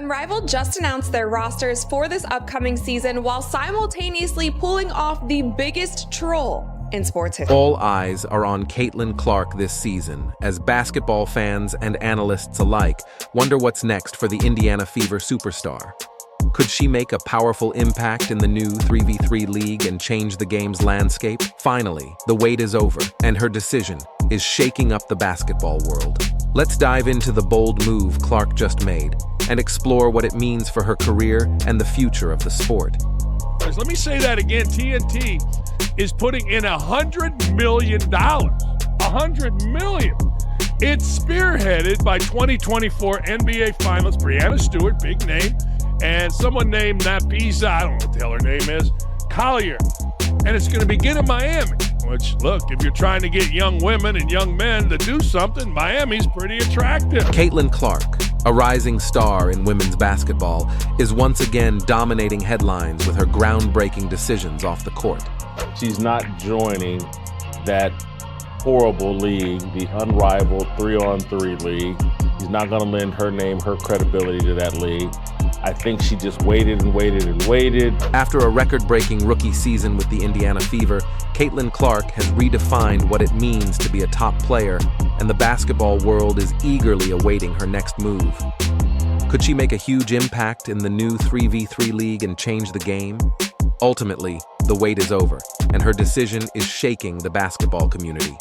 Unrivaled just announced their rosters for this upcoming season while simultaneously pulling off the biggest troll in sports history. All eyes are on Caitlin Clark this season, as basketball fans and analysts alike wonder what's next for the Indiana Fever superstar. Could she make a powerful impact in the new 3v3 league and change the game's landscape? Finally, the wait is over, and her decision is shaking up the basketball world. Let's dive into the bold move Clark just made and explore what it means for her career and the future of the sport. Let me say that again. TNT is putting in $100 million. $100 million. It's spearheaded by 2024 NBA Finalist Breanna Stewart, big name, and someone named Nafisa, I don't know what the hell her name is, Collier. And it's going to begin in Miami, which, look, if you're trying to get young women and young men to do something, Miami's pretty attractive. Caitlin Clark, a rising star in women's basketball, is once again dominating headlines with her groundbreaking decisions off the court. She's not joining that horrible league, the Unrivaled 3-on-3 league. She's not going to lend her name, her credibility to that league. I think she just waited and waited and waited. After a record-breaking rookie season with the Indiana Fever, Caitlin Clark has redefined what it means to be a top player, and the basketball world is eagerly awaiting her next move. Could she make a huge impact in the new 3v3 league and change the game? Ultimately, the wait is over, and her decision is shaking the basketball community.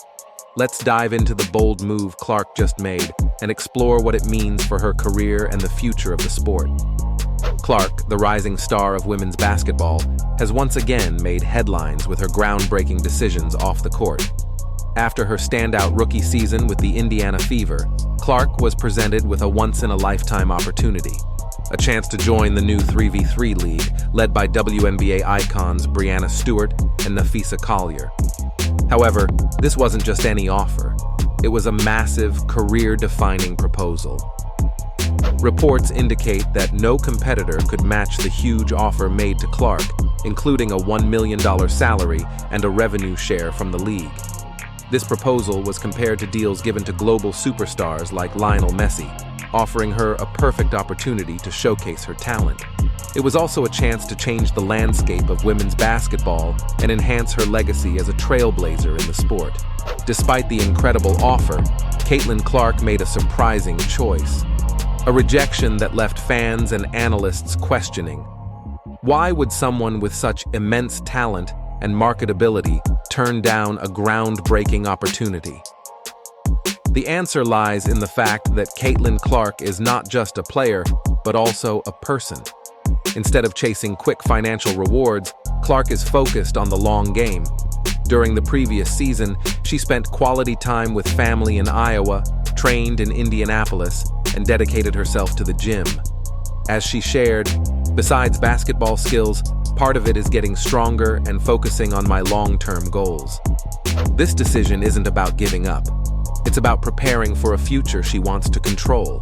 Let's dive into the bold move Clark just made and explore what it means for her career and the future of the sport. Clark, the rising star of women's basketball, has once again made headlines with her groundbreaking decisions off the court. After her standout rookie season with the Indiana Fever, Clark was presented with a once-in-a-lifetime opportunity, a chance to join the new 3v3 league led by WNBA icons Breanna Stewart and Nafisa Collier. However, this wasn't just any offer. It was a massive, career-defining proposal. Reports indicate that no competitor could match the huge offer made to Clark, including a $1 million salary and a revenue share from the league. This proposal was compared to deals given to global superstars like Lionel Messi, offering her a perfect opportunity to showcase her talent. It was also a chance to change the landscape of women's basketball and enhance her legacy as a trailblazer in the sport. Despite the incredible offer, Caitlin Clark made a surprising choice. A rejection that left fans and analysts questioning. Why would someone with such immense talent and marketability turn down a groundbreaking opportunity? The answer lies in the fact that Caitlin Clark is not just a player, but also a person. Instead of chasing quick financial rewards, Clark is focused on the long game. During the previous season, she spent quality time with family in Iowa, trained in Indianapolis, and dedicated herself to the gym. As she shared, besides basketball skills, part of it is getting stronger and focusing on my long-term goals. This decision isn't about giving up. It's about preparing for a future she wants to control.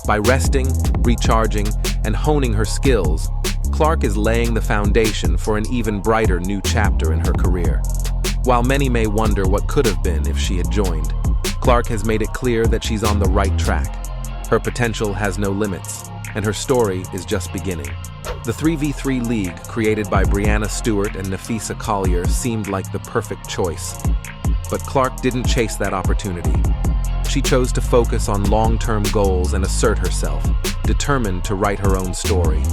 By resting, recharging, and honing her skills, Clark is laying the foundation for an even brighter new chapter in her career. While many may wonder what could have been if she had joined, Clark has made it clear that she's on the right track. Her potential has no limits, and her story is just beginning. The 3v3 league created by Breanna Stewart and Nafisa Collier seemed like the perfect choice. But Clark didn't chase that opportunity. She chose to focus on long-term goals and assert herself, determined to write her own story.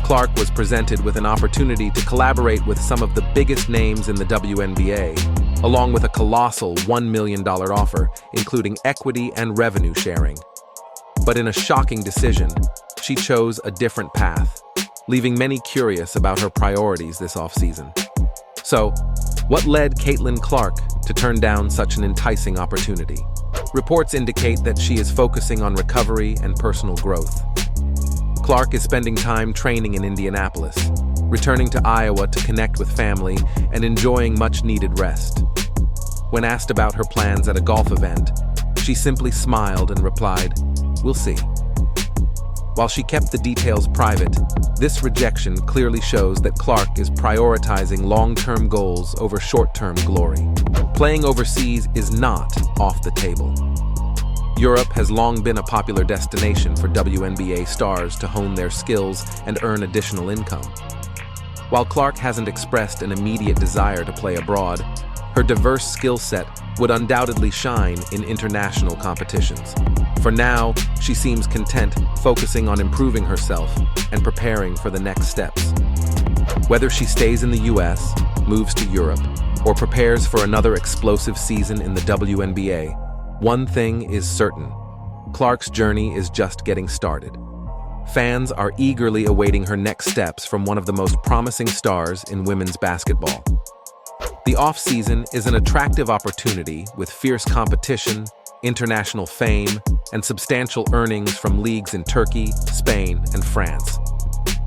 Clark was presented with an opportunity to collaborate with some of the biggest names in the WNBA, along with a colossal $1 million offer, including equity and revenue sharing. But in a shocking decision, she chose a different path, leaving many curious about her priorities this offseason. So, what led Caitlin Clark to turn down such an enticing opportunity? Reports indicate that she is focusing on recovery and personal growth. Clark is spending time training in Indianapolis, returning to Iowa to connect with family, and enjoying much-needed rest. When asked about her plans at a golf event, she simply smiled and replied, "We'll see." While she kept the details private, this rejection clearly shows that Clark is prioritizing long-term goals over short-term glory. Playing overseas is not off the table. Europe has long been a popular destination for WNBA stars to hone their skills and earn additional income. While Clark hasn't expressed an immediate desire to play abroad, her diverse skill set would undoubtedly shine in international competitions. For now, she seems content focusing on improving herself and preparing for the next steps. Whether she stays in the US, moves to Europe, or prepares for another explosive season in the WNBA, one thing is certain: Clark's journey is just getting started. Fans are eagerly awaiting her next steps from one of the most promising stars in women's basketball. The off-season is an attractive opportunity with fierce competition, international fame, and substantial earnings from leagues in Turkey, Spain, and France.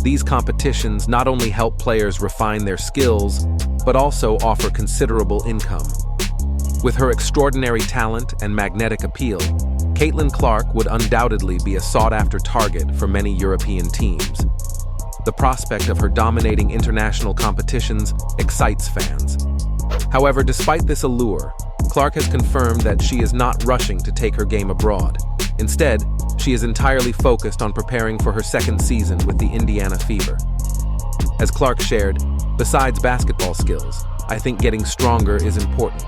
These competitions not only help players refine their skills, but also offer considerable income. With her extraordinary talent and magnetic appeal, Caitlin Clark would undoubtedly be a sought-after target for many European teams. The prospect of her dominating international competitions excites fans. However, despite this allure, Clark has confirmed that she is not rushing to take her game abroad. Instead, she is entirely focused on preparing for her second season with the Indiana Fever. As Clark shared, besides basketball skills, I think getting stronger is important.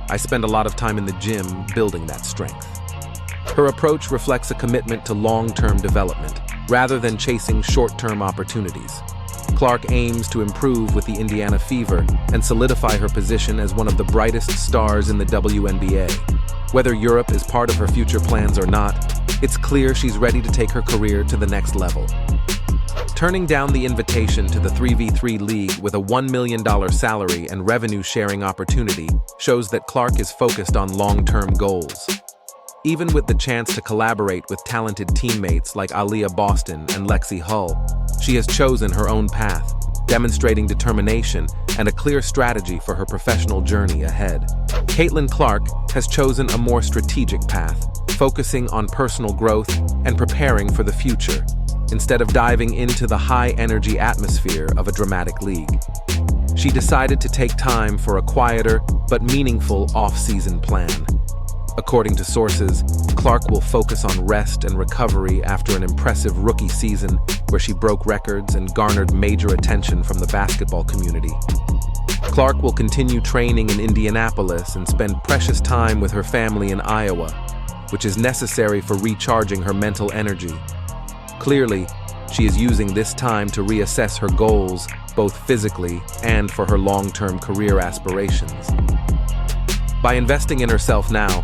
I spend a lot of time in the gym building that strength. Her approach reflects a commitment to long-term development, rather than chasing short-term opportunities. Clark aims to improve with the Indiana Fever and solidify her position as one of the brightest stars in the WNBA. Whether Europe is part of her future plans or not, it's clear she's ready to take her career to the next level. Turning down the invitation to the 3v3 league with a $1 million salary and revenue-sharing opportunity shows that Clark is focused on long-term goals. Even with the chance to collaborate with talented teammates like Aaliyah Boston and Lexi Hull, she has chosen her own path, demonstrating determination and a clear strategy for her professional journey ahead. Caitlin Clark has chosen a more strategic path, focusing on personal growth and preparing for the future, instead of diving into the high-energy atmosphere of a dramatic league. She decided to take time for a quieter but meaningful off-season plan. According to sources, Clark will focus on rest and recovery after an impressive rookie season where she broke records and garnered major attention from the basketball community. Clark will continue training in Indianapolis and spend precious time with her family in Iowa, which is necessary for recharging her mental energy. Clearly, she is using this time to reassess her goals, both physically and for her long-term career aspirations. By investing in herself now,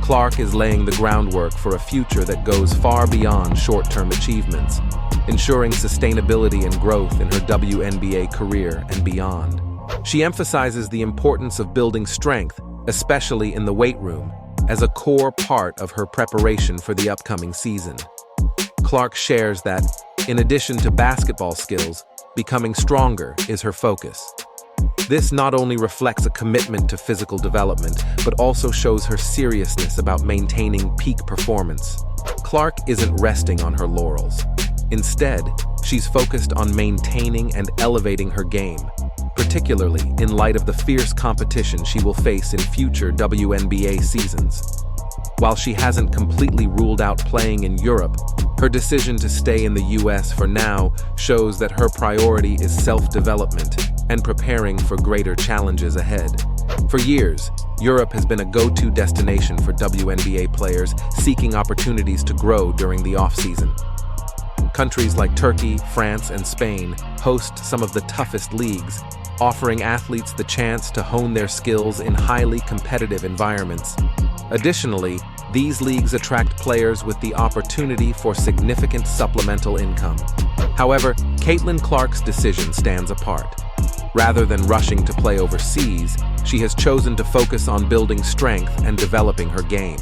Clark is laying the groundwork for a future that goes far beyond short-term achievements, ensuring sustainability and growth in her WNBA career and beyond. She emphasizes the importance of building strength, especially in the weight room, as a core part of her preparation for the upcoming season. Clark shares that, in addition to basketball skills, becoming stronger is her focus. This not only reflects a commitment to physical development, but also shows her seriousness about maintaining peak performance. Clark isn't resting on her laurels. Instead, she's focused on maintaining and elevating her game, particularly in light of the fierce competition she will face in future WNBA seasons. While she hasn't completely ruled out playing in Europe, her decision to stay in the US for now shows that her priority is self-development and preparing for greater challenges ahead. For years, Europe has been a go-to destination for WNBA players seeking opportunities to grow during the off-season. Countries like Turkey, France, and Spain host some of the toughest leagues, offering athletes the chance to hone their skills in highly competitive environments. Additionally, these leagues attract players with the opportunity for significant supplemental income. However, Caitlin Clark's decision stands apart. Rather than rushing to play overseas, she has chosen to focus on building strength and developing her game.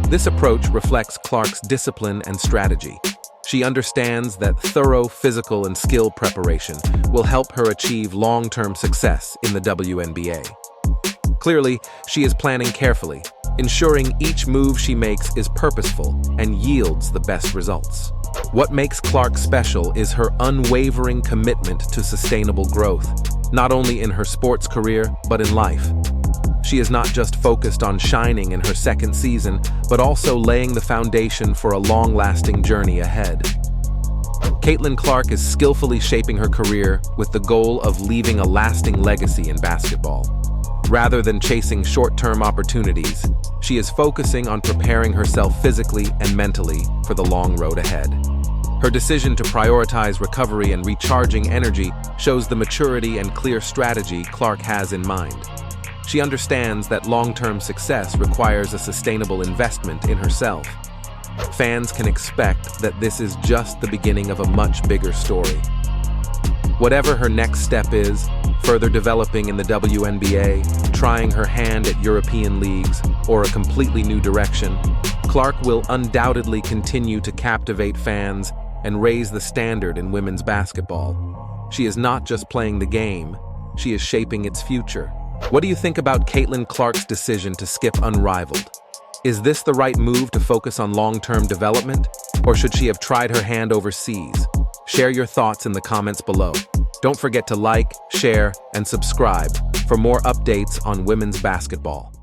This approach reflects Clark's discipline and strategy. She understands that thorough physical and skill preparation will help her achieve long-term success in the WNBA. Clearly, she is planning carefully, ensuring each move she makes is purposeful and yields the best results. What makes Clark special is her unwavering commitment to sustainable growth, not only in her sports career, but in life. She is not just focused on shining in her second season, but also laying the foundation for a long-lasting journey ahead. Caitlin Clark is skillfully shaping her career with the goal of leaving a lasting legacy in basketball. Rather than chasing short-term opportunities, she is focusing on preparing herself physically and mentally for the long road ahead. Her decision to prioritize recovery and recharging energy shows the maturity and clear strategy Clark has in mind. She understands that long-term success requires a sustainable investment in herself. Fans can expect that this is just the beginning of a much bigger story. Whatever her next step is, further developing in the WNBA, trying her hand at European leagues, or a completely new direction, Clark will undoubtedly continue to captivate fans and raise the standard in women's basketball. She is not just playing the game, she is shaping its future. What do you think about Caitlin Clark's decision to skip Unrivaled? Is this the right move to focus on long-term development, or should she have tried her hand overseas? Share your thoughts in the comments below. Don't forget to like, share, and subscribe for more updates on women's basketball.